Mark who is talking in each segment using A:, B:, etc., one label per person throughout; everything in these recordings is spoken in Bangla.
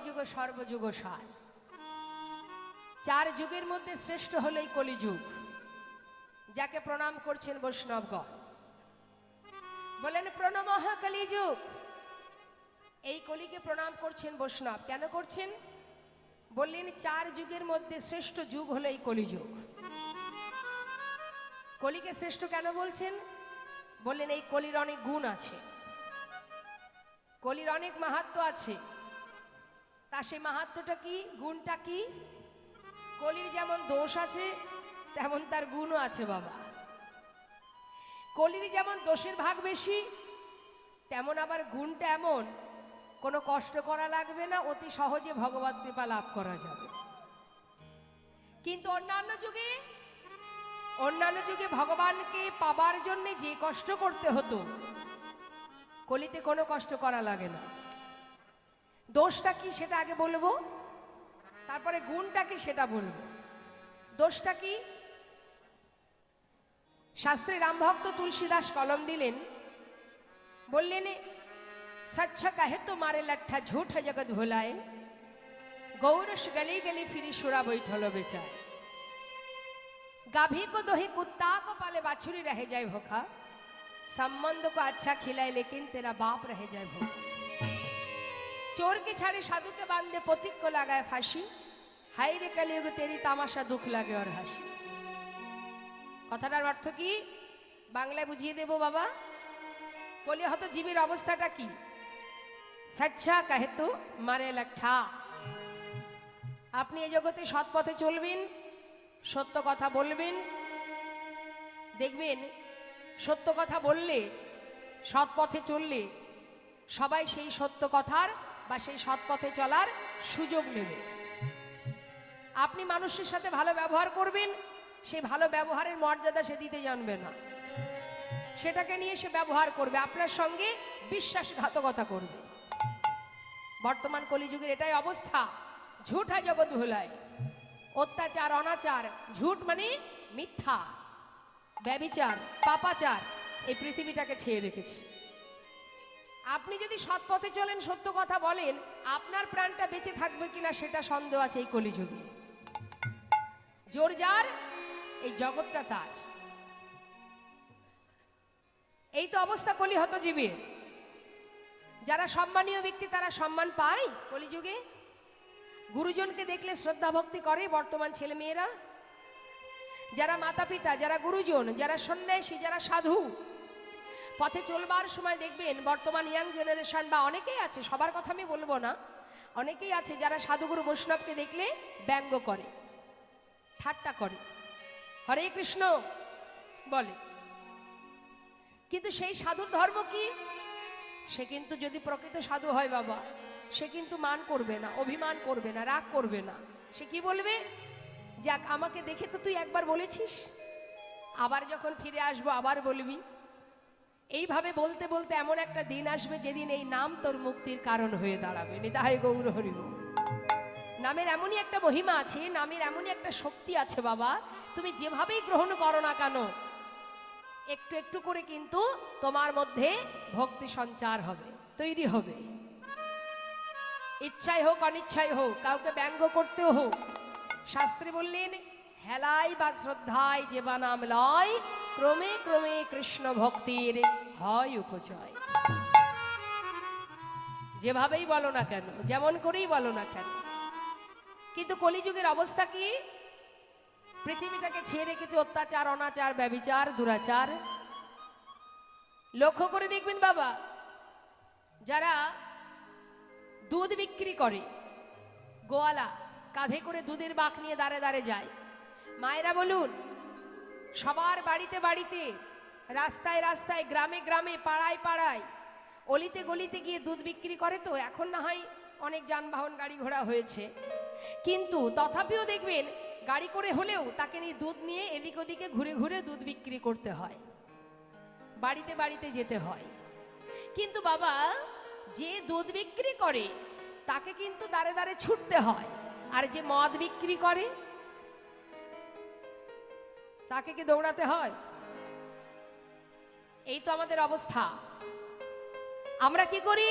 A: কলিযুগ সর্বযুগ সার। চার যুগের মধ্যে শ্রেষ্ঠ হল এই কলিযুগ, যাকে প্রণাম করছেন বৈষ্ণবগণ। বলেন প্রণমঃ কলিযুগ। এই কলিকে প্রণাম করছেন বৈষ্ণব। কেন করছেন? বললেন চার যুগের মধ্যে শ্রেষ্ঠ যুগ হলো এই কলিযুগ। কলিকে শ্রেষ্ঠ কেন বলছেন? বললেন এই কলির অনেক গুণ আছে, কলির অনেক মাহাত্ম্য আছে। তা সেই মাহাত্ম্যটা কি, গুণটা কি? কলির যেমন দোষ আছে তেমন তার গুণও আছে বাবা। কলির যেমন দোষের ভাগ বেশি, তেমন আবার গুণটা এমন, কোনো কষ্ট করা লাগবে না, অতি সহজে ভগবত কৃপা লাভ করা যাবে। কিন্তু অন্যান্য যুগে ভগবানকে পাবার জন্য যে কষ্ট করতে হতো, কলিতে কোনো কষ্ট করা লাগে না। দোষটা কি সেটা আগে বলবো, তারপরে গুণটা কি সেটা বলবো। দোষটা কি? শাস্ত্রে রামভক্ত তুলসীদাস কলম দিলেন, বললেন सच्च कहे तो मारे लट्ठा झूठ जगत भुलाए, गौरस गली गली फिरी सुरा बैठल बेचाए। गाभी को दोहे कुत्ता को पाले बाछुरी रह जाए भूखा, संबंध को अच्छा खिलाए लेकिन तेरा बाप रह जाए भूखा। चोर के छाड़े साधु के बांधे पथिक को लगाए फांसी, हाय रे कलियुग तेरी तामाशा दुख लागे और हासि। কথাটার অর্থ কি বাংলায় বুঝিয়ে দেব বাবা। কলি হতো জীবের অবস্থাটা কি? সচ্চা কাহে তো মারে লাঠা। আপনি এই জগতে সৎ পথে চলবেন, সত্য কথা বলবেন, দেখবেন সত্য কথা বললে, সৎ পথে চললে সবাই সেই সত্য কথার বা সেই সৎ পথে চলার সুযোগ নেবে। আপনি মানুষের সাথে ভালো ব্যবহার করবেন, সেই ভালো ব্যবহারের মর্যাদা সে দিতে জানবে না, সেটাকে নিয়ে সে ব্যবহার করবে, আপনার সঙ্গে বিশ্বাসঘাতকতা করবে। বর্তমান কলিযুগের এটাই অবস্থা। ঝুঠা জগৎ ভুলায়, অত্যাচার অনাচার, ঝুট মানে মিথ্যা, ব্যভিচার পাপাচার এই পৃথিবীটাকে ছেয়ে রেখেছে। আপনি যদি সৎ পথে চলেন, সত্য কথা বলেন, আপনার প্রাণটা বেঁচে থাকবে কিনা সেটা সন্দেহ আছে এই কলিযুগে। জোর যার, এই জগৎটা তার। এই তো অবস্থা কলিহত জীবের। যারা সম্মানীয় ব্যক্তি তারা সম্মান পায় কলিযুগে। গুরুজনকে দেখলে শ্রদ্ধা ভক্তি করে বর্তমান ছেলে মেয়েরা। যারা মাতা পিতা, যারা গুরুজন, যারা সন্ন্যাসী, যারা সাধু, পথে চলবার সময় দেখবেন বর্তমান ইয়াং জেনারেশন বা অনেকেই আছে, সবার কথা আমি বলবো না, অনেকেই আছে যারা সাধুগুরু বৈষ্ণবকে দেখলে ব্যঙ্গ করে, ঠাট্টা করে, হরে কৃষ্ণ বলে। কিন্তু সেই সাধুর ধর্ম কি? সে কিন্তু যদি প্রকৃত সাধু হয় বাবা, সে কিন্তু মান করবে না, অভিমান করবে না, রাগ করবে না। সে কি বলবে? যাক, আমাকে দেখে তো তুই একবার বলেছিস, আবার যখন ফিরে আসবো আবার বলবি। এইভাবে বলতে বলতে এমন একটা দিন আসবে যেদিন এই নাম তোর মুক্তির কারণ হয়ে দাঁড়াবে। নিতাই গৌর হরি বল। নামের এমনই একটা মহিমা আছে, নামের এমনই একটা শক্তি আছে বাবা, তুমি যেভাবেই গ্রহণ করো না কেন, একটু একটু করে কিন্তু তোমার মধ্যে ভক্তি সঞ্চার হবে, তৈরি হবে। ইচ্ছাই হোক অনিচ্ছাই হোক, কাউকে ব্যঙ্গ করতেও হোক, শাস্ত্রে বললেন হেলাই বা শ্রদ্ধায় যে বা নাম লয়, ক্রমে ক্রমে কৃষ্ণ ভক্তির হয় উপজয়। যেভাবেই বলো না কেন, যেমন করেই বলো না কেন। কিন্তু কলিযুগের অবস্থা কি? পৃথিবীটাকে ছেয়ে রেখেছে অত্যাচার অনাচার ব্যভিচার দুরাচার। লক্ষ্য করে দেখবেন বাবা, যারা দুধ বিক্রি করে, গোয়ালা কাঁধে করে দুধের বাঁক নিয়ে দাঁড়ে দাঁড়ে যায়, মায়েরা বলুন, সবার বাড়িতে বাড়িতে, রাস্তায় রাস্তায়, গ্রামে গ্রামে, পাড়ায় পাড়ায়, অলিতে গলিতে গিয়ে দুধ বিক্রি করে। তো এখন না হয় অনেক যানবাহন গাড়ি ঘোড়া হয়েছে, কিন্তু তথাপিও দেখবেন গাড়ি করে হলেও তাকে নিয়ে দুধ নিয়ে এদিক ওদিকে ঘুরে ঘুরে দুধ বিক্রি করতে হয়, বাড়িতে বাড়িতে যেতে হয়। কিন্তু বাবা, যে দুধ বিক্রি করে তাকে কিন্তু দাঁড়ে দাঁড়ে ছুটতে হয়, আর যে মদ বিক্রি করে তাকে কি দৌড়াতে হয়? এই তো আমাদের অবস্থা। আমরা কি করি?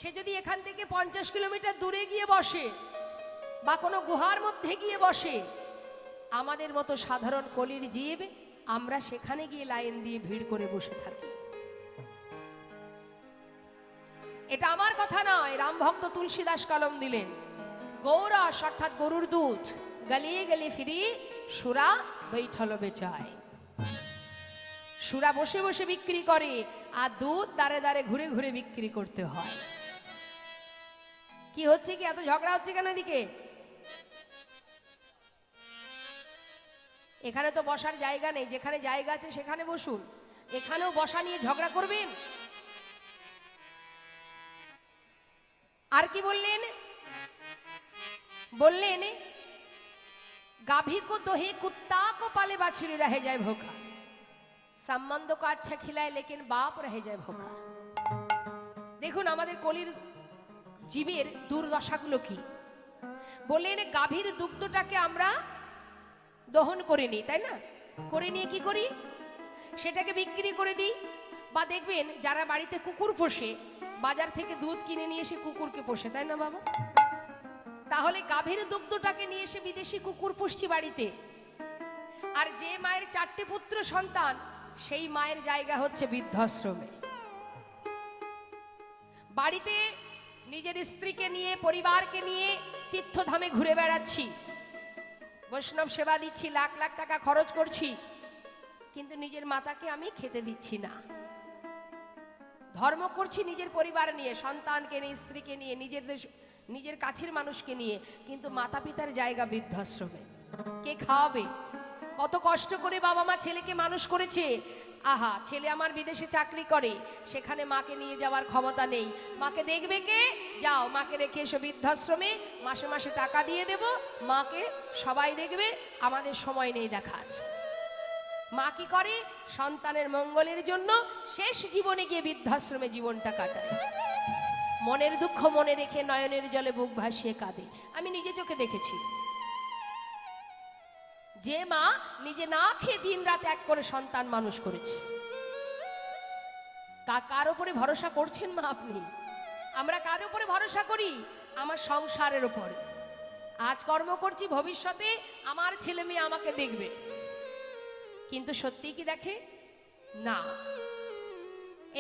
A: সে যদি এখান থেকে 50 কিলোমিটার দূরে গিয়ে বসে বা কোনো গুহার মধ্যে গিয়ে বসে, আমাদের মতো সাধারণ কলির জীব আমরা সেখানে গিয়ে লাইন দিয়ে ভিড় করে বসে থাকি। এটা আমার কথা নয়, রামভক্ত তুলসীদাস কলম দিলেন। গৌরস অর্থাৎ গরুর দুধ গলিয়ে গেলে ফিরি সুরা বৈঠল বেচায়। সুরা বসে বসে বিক্রি করে আর দুধ দাঁড়ে দাঁড়ে ঘুরে ঘুরে বিক্রি করতে হয়। কি হচ্ছে কি, এত ঝগড়া হচ্ছে কেন এদিকে? এখানে তো বসার জায়গা নেই, যেখানে জায়গা আছে সেখানে বসুন। এখানেও বসা নিয়ে ঝগড়া করবেন? আর কি বললেন? বললেন गाभी को दोहे कुत्ता को पाले बाछुरी रह जाए भूखा, সম্বন্ধ को अच्छा खिलाए लेकिन बाप रह जाए भूखा। দেখুন আমাদের কলির জীবের দুর্দশাগুলো কি। বললেন গাভীর দুগ্ধটাকে আমরা দহন করে নিই, তাই না? করে নিয়ে কি করি? সেটাকে বিক্রি করে দিই। বা দেখবেন যারা বাড়িতে কুকুর পোষে, বাজার থেকে দুধ কিনে নিয়ে এসে কুকুরকে পোষে, তাই না বাবা? তাহলে গাভীর দুগ্ধটাকে নিয়ে এসে বিদেশি কুকুর পুষছি বাড়িতে। আর যে মায়ের 4টে পুত্র সন্তান, সেই মায়ের জায়গা হচ্ছে বৃদ্ধাশ্রমে। বাড়িতে নিজের স্ত্রীকে নিয়ে, পরিবারকে নিয়ে তীর্থধামে ঘুরে বেড়াচ্ছি, বৈষ্ণব সেবা দিচ্ছি, লাখ লাখ টাকা খরচ করছি, কিন্তু নিজের মাতাকে আমি খেতে দিচ্ছি না। ধর্ম করছি নিজের পরিবার নিয়ে, সন্তানকে নিয়ে, স্ত্রীকে নিয়ে, নিজের কাছের মানুষকে নিয়ে, কিন্তু মাতা পিতার জায়গা বৃদ্ধাশ্রমে। কে খাওয়াবে? কত কষ্ট করে বাবা মা ছেলেকে মানুষ করেছে। আহা, ছেলে আমার বিদেশে চাকরি করে, সেখানে মাকে নিয়ে যাওয়ার ক্ষমতা নেই। মাকে দেখবে কে? যাও মাকে রেখে এসো বৃদ্ধাশ্রমে, মাসে মাসে টাকা দিয়ে দেব, মাকে সবাই দেখবে, আমাদের সময় নেই দেখার। মা কি করে? সন্তানের মঙ্গলের জন্য শেষ জীবনে গিয়ে বৃদ্ধাশ্রমে জীবনটা কাটায়। মনের দুঃখ মনে রেখে নয়নের জলে বুক ভাসিয়ে কাঁদে। আমি নিজে চোখে দেখেছি যে মা নিজে না খেয়ে দিন রাত এক করে সন্তান মানুষ করেছে। কার উপরে ভরসা করছেন মা আপনি? আমরা কার উপরে ভরসা করি? আমার সংসারের উপরে। আজ কর্ম করছি, ভবিষ্যতে আমার ছেলে মেয়ে আমাকে দেখবে, কিন্তু সত্যি কি দেখে না?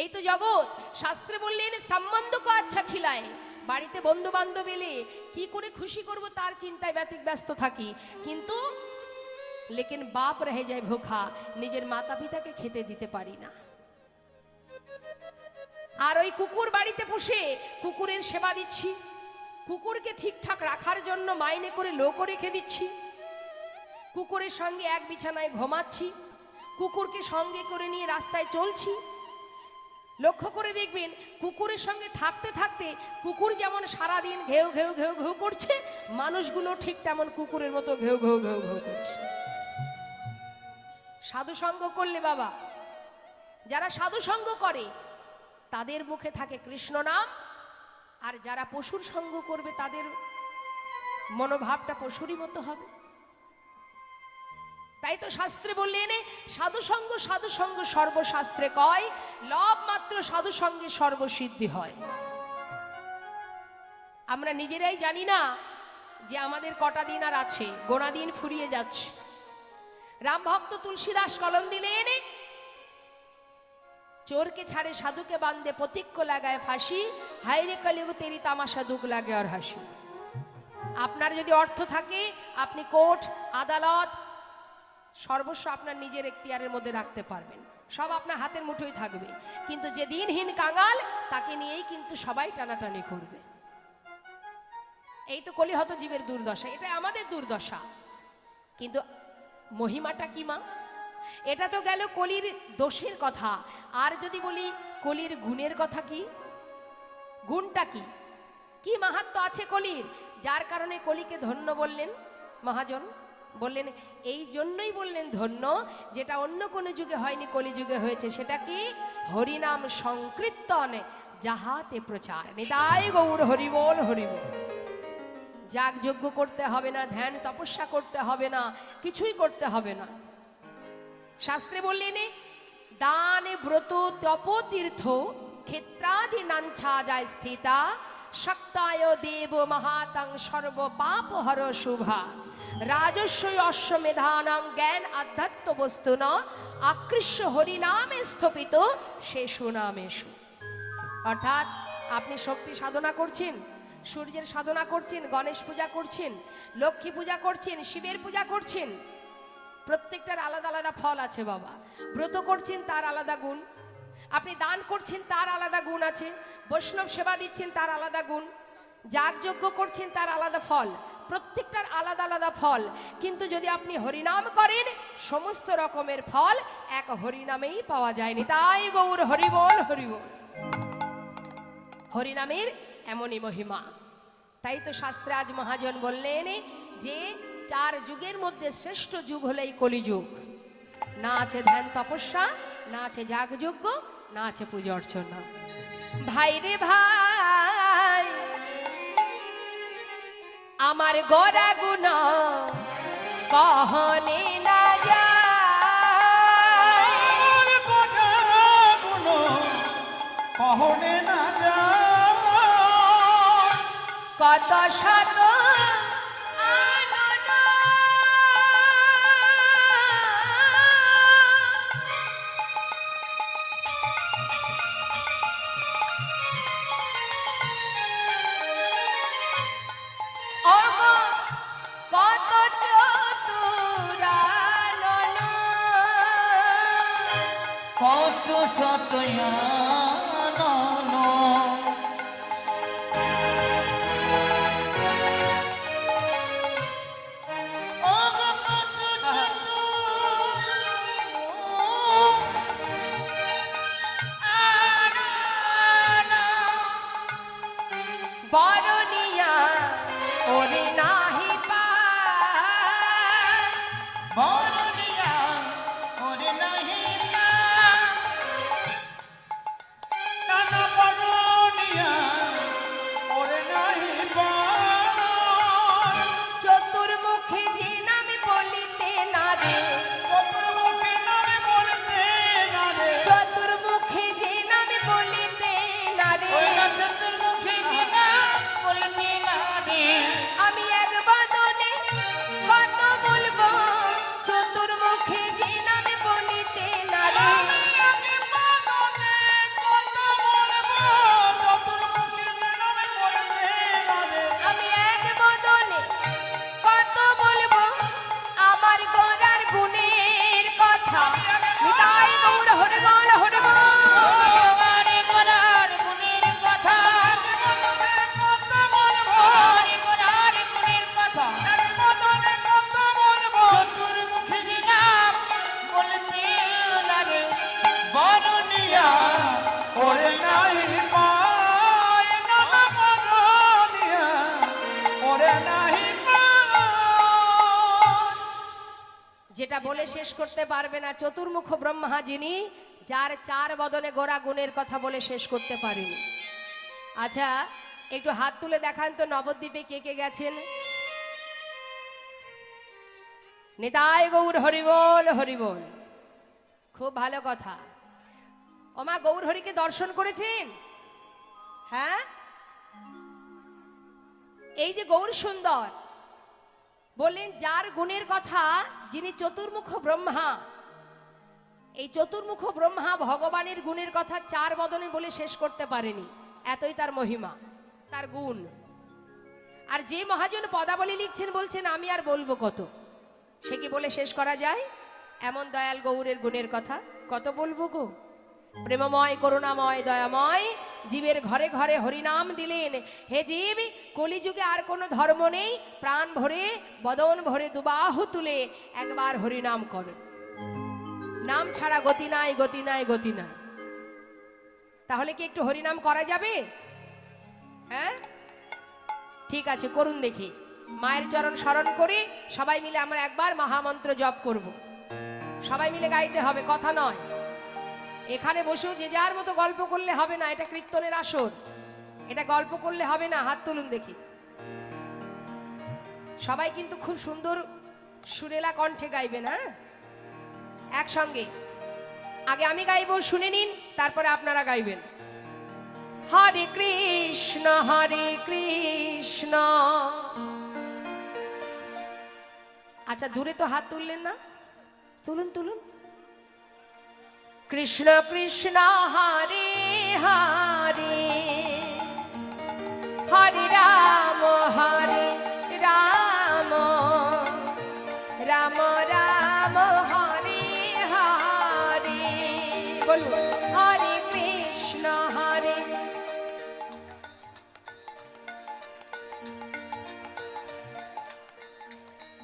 A: এই তো জগৎ। শাস্ত্রে বললেন সম্বন্ধ কো আচ্ছা খিলায়। বাড়িতে বন্ধু বান্ধব এলে কি করে খুশি করব তার চিন্তায় ব্যস্ত থাকি, কিন্তু লেকিন বাপ রহে যায় ভোখা, নিজের মাতা পিতাকে খেতে দিতে পারি না। আর ওই কুকুর বাড়িতে পুষে কুকুরের সেবা দিচ্ছি, কুকুরকে ঠিকঠাক রাখার জন্য মাইনে করে লোকও রেখে দিচ্ছি, কুকুরের সঙ্গে এক বিছানায় ঘুমাচ্ছি, কুকুরকে সঙ্গে করে নিয়ে রাস্তায় চলছি। লক্ষ্য করে দেখবেন কুকুরের সঙ্গে থাকতে থাকতে কুকুর যেমন সারাদিন ঘেউ ঘেউ ঘেউ ঘেউ করছে, মানুষগুলো ঠিক তেমন কুকুরের মতো ঘেউ ঘেউ ঘেউ ঘেউ করছে। সাধু সঙ্গ করলে বাবা, যারা সাধু সঙ্গ করে তাদের মুখে থাকে কৃষ্ণ নাম, আর যারা পশুর সঙ্গ করবে তাদের মনোভাবটা পশুরই মতো হবে। তাই তো শাস্ত্রে বললেন সাধু সঙ্গ সর্বশাস্ত্রে কয়, লব মাত্র সাধু সঙ্গে সর্বসিদ্ধি হয়। আমরা নিজেরাই জানি না যে আমাদের কটা দিন আর আছে, গোনা দিন ফুরিয়ে যাচ্ছে। রামভক্ত তুলসীদাস কলম দিলেন, চোরকে ছাড়ে সাধুকে বান্ধে প্রতিজ্ঞ লাগায় ফাঁসি, হাইরে কলিযুগ তেরি তামাশা দুঃখ লাগে আর হাসি। আপনার যদি অর্থ থাকে আপনি কোর্ট আদালত সর্বস্ব আপনার নিজের এখতিয়ারের মধ্যে রাখতে পারবেন, সব আপনার হাতের মুঠোয় থাকবে, কিন্তু যে দিনহীন কাঙাল তাকে নিয়েই কিন্তু সবাই টানাটানি করবে। এই তো কলিহত জীবের দুর্দশা, এটা আমাদের দুর্দশা। কিন্তু মহিমাটা কি মা? এটা তো গেল কলির দোষের কথা। আর যদি বলি কলির গুণের কথা, কি গুণটা কি? কি মাহাত্ম্য আছে কলির, যার কারণে কলিকে ধন্য বললেন মহাজন? বললেন এই জন্যই বললেন ধন্য, যেটা অন্য কোনো যুগে হয়নি, কলিযুগে হয়েছে। সেটা কি? হরিনাম সংকীর্তন যাহাতে প্রচার। নিতাই গৌর হরিবোল হরিবোল। যাগযজ্ঞ করতে হবে না, ধ্যান তপস্যা করতে হবে না, কিছুই করতে হবে না। শাস্ত্রে বললেন দান ব্রত তপ তীর্থ ক্ষেত্রাদি নাঞ্ছা যায় স্থিতা শক্তায় দেব মহাতং সর্ব পাপ হর শুভা রাজস্বই অশ্বমেধানাং জ্ঞান আধ্যাত্ম বস্তু ন আকৃষ্য হরিনামে স্থপিত সে সুনামেশু। অর্থাৎ আপনি শক্তি সাধনা করছেন, সূর্যের সাধনা করছেন, গণেশ পূজা করছেন, লক্ষ্মী পূজা করছেন, শিবের পূজা করছেন, প্রত্যেকটার আলাদা আলাদা ফল আছে বাবা। ব্রত করছেন তার আলাদা গুণ, আপনি দান করছেন তার আলাদা গুণ আছে, বৈষ্ণব সেবা দিচ্ছেন তার আলাদা গুণ, যাগযজ্ঞ করছেন তার আলাদা ফল, প্রত্যেকটার আলাদা আলাদা ফল। কিন্তু যদি আপনি হরিনাম করেন সমস্ত রকমের ফল এক হরিনামেই পাওয়া যায়নি। তাই গৌর হরিবল হরিবল, হরিনামের এমনই মহিমা। তাই তো শাস্ত্রে আজ মহাজন বললেন যে 4 যুগের মধ্যে শ্রেষ্ঠ যুগ হলো এই কলিযুগ। না আছে ধ্যান তপস্যা, না আছে যাগযজ্ঞ, না আছে পূজা অর্চনা। ভাই রে ভাই আমার গড়া গুনা কহনে না যায়,
B: কহনে না
A: কত শত কত চতুরানন,
B: কত সতয়া
A: বরনিয়া ওরে নাহি পায়,
B: বরনিয়া ওরে নাহি নানা বরনিয়া ওরে নাহি
A: চতুর্মুখে যে নামে বলিতে না রে,
B: চতুর্মুখে নামে বলতে না রে,
A: চতুর্মুখে যে নামে বলিতে না রে,
B: চতুর্মুখে যে নাম বলতে না রে,
A: আমি এক বদনে কত বলবো, চতুর্মুখে যে নামে বলিতে না রে, আমি এক বদনে কত বলবো আমার গোরার গুণের কথা। নিতাই গৌর হরিবল হরিবল,
B: আমারে গোরার গুণের কথা, আমারে গোরার গুণের কথা, চতুর্মুখে যে নাম বলতে না রে, বরনিয়া ওরে নাই পায়, নানা বরনিয়া ওরে নাই পায়।
A: যেটা বলে শেষ করতে পারবে না চতুর্মুখ ব্রহ্মা যিনি, যার 4 বদনে গোরা গুণের কথা বলে শেষ করতে পারেনি। আচ্ছা একটু হাত তুলে দেখান তো নবদ্বীপে কে কে গেছেন। নিতাই গৌর হরিবল হরিবল, খুব ভালো কথা। ওমা গৌর হরিকে দর্শন করেছেন? হ্যাঁ, এই যে গৌর সুন্দর বললেন যার গুণের কথা, যিনি চতুর্মুখ ব্রহ্মা, এই চতুর্মুখ ব্রহ্মা ভগবানের গুণের কথা 4 বদনে বলে শেষ করতে পারেনি, এতই তার মহিমা, তার গুণ। আর যে মহাজন পদাবলী লিখছেন বলছেন আমি আর বলবো কত, সে কি বলে শেষ করা যায়? এমন দয়াল গৌরের গুণের কথা কত বলবো গো। প্রেমময় করুণাময় দয়াময় জীবের ঘরে ঘরে হরিনাম দিলেন। হে জীব, কলিযুগে আর কোনো ধর্ম নেই, প্রাণ ভরে বদন ভরে দুবাহু তুলে একবার হরিনাম কর। নাম ছাড়া গতি নাই, গতি নাই, গতি নাই। তাহলে কি একটু হরিনাম করা যাবে? হ্যাঁ ঠিক আছে, করুন দেখি। মায়ের চরণ স্মরণ করে সবাই মিলে আমরা একবার মহামন্ত্র জপ করব। সবাই মিলে গাইতে হবে, কথা নয়। এখানে বসেও যে যার মতো গল্প করলে হবে না, এটা কীর্তনের আসর, এটা গল্প করলে হবে না। হাত তুলুন দেখি। সবাই কিন্তু খুব সুন্দর সুরেলা কণ্ঠে গাইবেন। হ্যাঁ একসঙ্গে, আগে আমি গাইবো, শুনে নিন, তারপরে আপনারা গাইবেন। হরে কৃষ্ণ হরে কৃষ্ণ। আচ্ছা দূরে তো হাত তুললেন না, তুলুন তুলুন। কৃষ্ণ কৃষ্ণ হরে হরে, হরে রাম রাম রাম হরে হরে। বলুন হরে কৃষ্ণ হরে।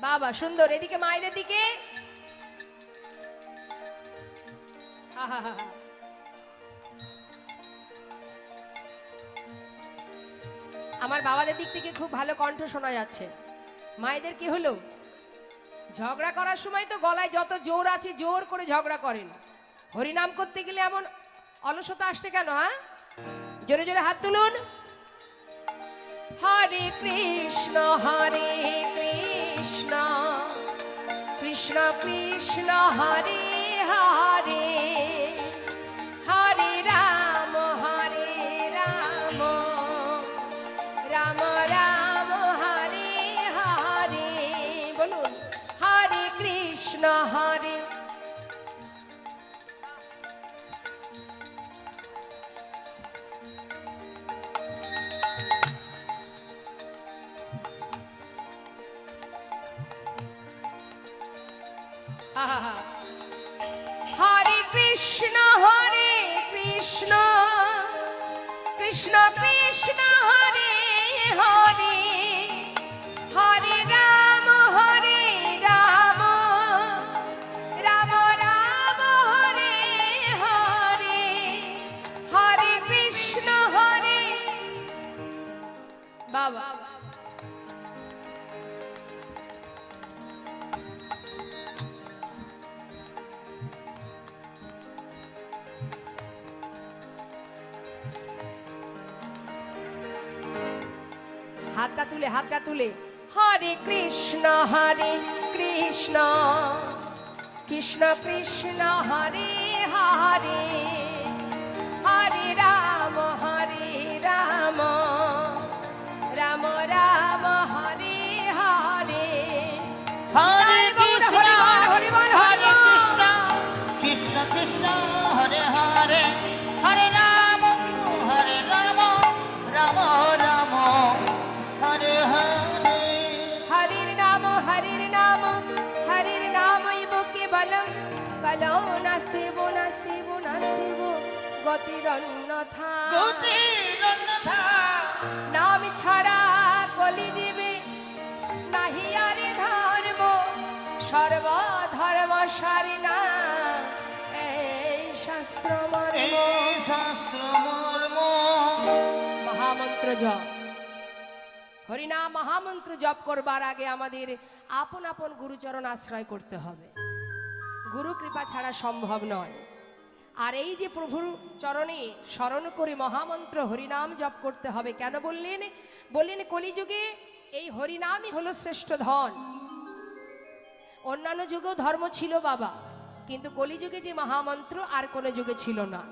A: বাবা সুন্দর, এদিকে মায়েদের দিকে। আহা, আমার বাবাদের দিক থেকে খুব ভালো কণ্ঠ শোনা যাচ্ছে। মায়েদের কি হলো? ঝগড়া করার সময় তো গলায় যত জোর আছে জোর করে ঝগড়া করেন, হরিনাম করতে গেলে এমন অলসতা আসছে কেন? হ্যাঁ, জোরে জোরে হাত তুলুন। হরে কৃষ্ণ কৃষ্ণ কৃষ্ণ হরে হরে, হরে রাম রাম রাম হরে হরে। বলুন হরে কৃষ্ণ হরে। হরে কৃষ্ণ কৃষ্ণ কৃষ্ণ হরে হরে, হরে রাম রাম রাম হরে হরে, হরে কৃষ্ণ হরে। বাবা হাতটা তুলে। হরে কৃষ্ণ কৃষ্ণ কৃষ্ণ হরে হরে, হরে রাম রাম রাম হরে হরে।
B: হরে কৃষ্ণ
A: হরি বল
B: হরে কৃষ্ণ কৃষ্ণ কৃষ্ণ হরে হরে, হরে রাম রাম রাম হরে হরে।
A: হরির নাম হরির নাম কেবলম কলৌ নাস্তিব গতিরন্যথা। নাম ছাড়া কলি জীবে নাহি আরে ধর্ম, সর্বধর্ম সারিনা এই শাস্ত্র মর্ম। মহামন্ত্র জপ, হরিনাম মহামন্ত্র জপ করবার আগে আমাদের আপন আপন গুরুচরণ আশ্রয় করতে হবে। গুরু কৃপা ছাড়া সম্ভব নয়। আর এই যে প্রভুর চরণে স্মরণ করে মহামন্ত্র হরিনাম জপ করতে হবে। কেন বললেন কলিযুগে এই হরিনামই হলো শ্রেষ্ঠ ধন। অন্যান্য যুগেও ধর্ম ছিল বাবা, কিন্তু কলিযুগে যে মহামন্ত্র আর কোনো যুগে ছিল না।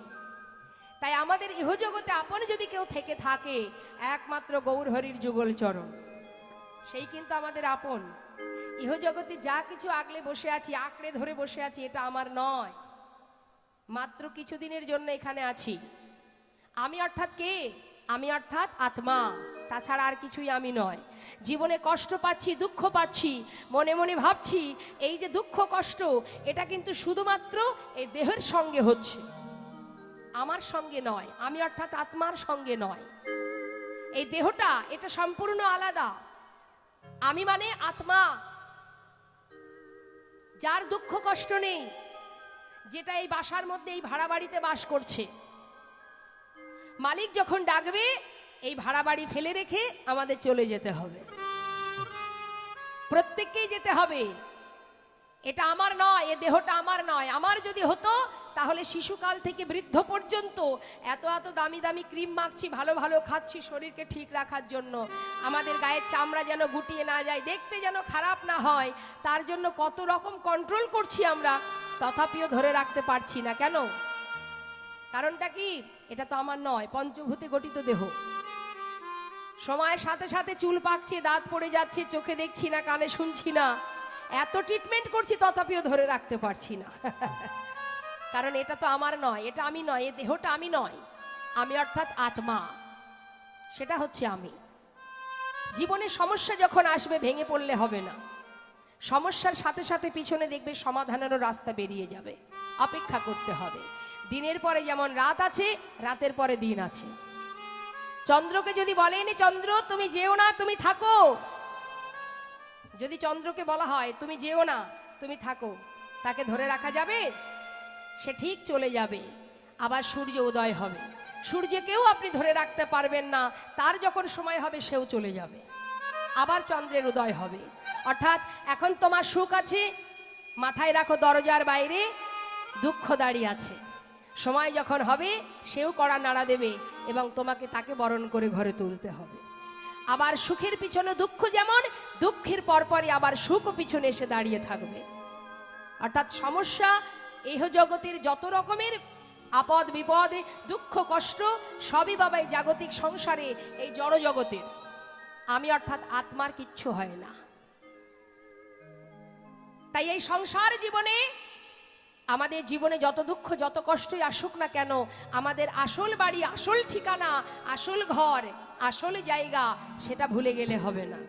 A: তাই আমাদের ইহজগতে আপন যদি কেউ থেকে থাকে, একমাত্র গৌর হরির যুগল চরণ, সেই কিন্তু আমাদের আপন। ইহজগতে যা কিছু আগলে বসে আছি, আঁকড়ে ধরে বসে আছি, এটা আমার নয়। মাত্র কিছুদিনের জন্য এখানে আছি। আমি অর্থাৎ কে? আমি অর্থাৎ আত্মা, তাছাড়া আর কিছুই আমি নয়। জীবনে কষ্ট পাচ্ছি, দুঃখ পাচ্ছি, মনে মনে ভাবছি এই যে দুঃখ কষ্ট, এটা কিন্তু শুধুমাত্র এই দেহের সঙ্গে হচ্ছে, আমার সঙ্গে নয়। আমি অর্থাৎ আত্মার সঙ্গে নয়। এই দেহটা এটা সম্পূর্ণ আলাদা। আমি মানে আত্মা, যার দুঃখ কষ্ট নেই, যেটা এই বাসার মধ্যে এই ভাড়া বাড়িতে বাস করছে। মালিক যখন ডাকবে এই ভাড়া বাড়ি ফেলে রেখে আমাদের চলে যেতে হবে, প্রত্যেককেই যেতে হবে। এটা আমার নয়, এ দেহটা আমার নয়। আমার যদি হতো তাহলে শিশুকাল থেকে বৃদ্ধ পর্যন্ত এত এত দামি দামি ক্রিম মাখছি, ভালো ভালো খাচ্ছি শরীরকে ঠিক রাখার জন্য, আমাদের গায়ের চামড়া যেন গুটিয়ে না যায়, দেখতে যেন খারাপ না হয়, তার জন্য কত রকম কন্ট্রোল করছি আমরা, তথাপিও ধরে রাখতে পারছি না। কেন? কারণটা কি? এটা তো আমার নয়, পঞ্চভূতে গঠিত দেহ। সময়ের সাথে সাথে চুল পাকছে, দাঁত পড়ে যাচ্ছে, চোখে দেখছি না, কানে শুনছি না, এত ট্রিটমেন্ট করছি তথাপিও ধরে রাখতে পারছি না। কারণ এটা তো আমার নয়, এটা আমি নয়, এই দেহটা আমি নয়। আমি অর্থাৎ আত্মা, সেটা হচ্ছে আমি। জীবনে সমস্যা যখন আসবে ভেঙে পড়লে হবে না, সমস্যার সাথে সাথে পিছনে দেখবে সমাধানেরও রাস্তা বেরিয়ে যাবে। অপেক্ষা করতে হবে। দিনের পরে যেমন রাত আছে, রাতের পরে দিন আছে। চন্দ্রকে যদি বলেনি চন্দ্র তুমি যেও না, তুমি থাকো, যদি চন্দ্রকে বলা হয় তুমি যেও না, তুমি থাকো, তাকে ধরে রাখা যাবে? সে ঠিক চলে যাবে। আবার সূর্য উদয় হবে, সূর্যকেও আপনি ধরে রাখতে পারবেন না, তার যখন সময় হবে সেও চলে যাবে। আবার চন্দ্রের উদয় হবে। অর্থাৎ এখন তোমার সুখ আছে, মাথায় রাখো দরজার বাইরে দুঃখ দাঁড়িয়ে আছে। সময় যখন হবে সেও কড়া নাড়া দেবে এবং তোমাকে তাকে বরণ করে ঘরে তুলতে হবে। আবার সুখের পিছনে দুঃখ, যেমন দুঃখের পরপরই আবার সুখও পিছনে এসে দাঁড়িয়ে থাকবে। অর্থাৎ সমস্যা এহ জগতের যত রকমের আপদ বিপদ দুঃখ কষ্ট সবই বাবা এই জাগতিক সংসারে, এই জড় জগতের। আমি অর্থাৎ আত্মার কিচ্ছু হয় না। তাই এই সংসার জীবনে, আমাদের জীবনে যত দুঃখ যত কষ্টই আসুক না কেন, আমাদের আসল বাড়ি, আসল ঠিকানা, আসল ঘর, আসল জায়গা, সেটা ভুলে গেলে হবে না।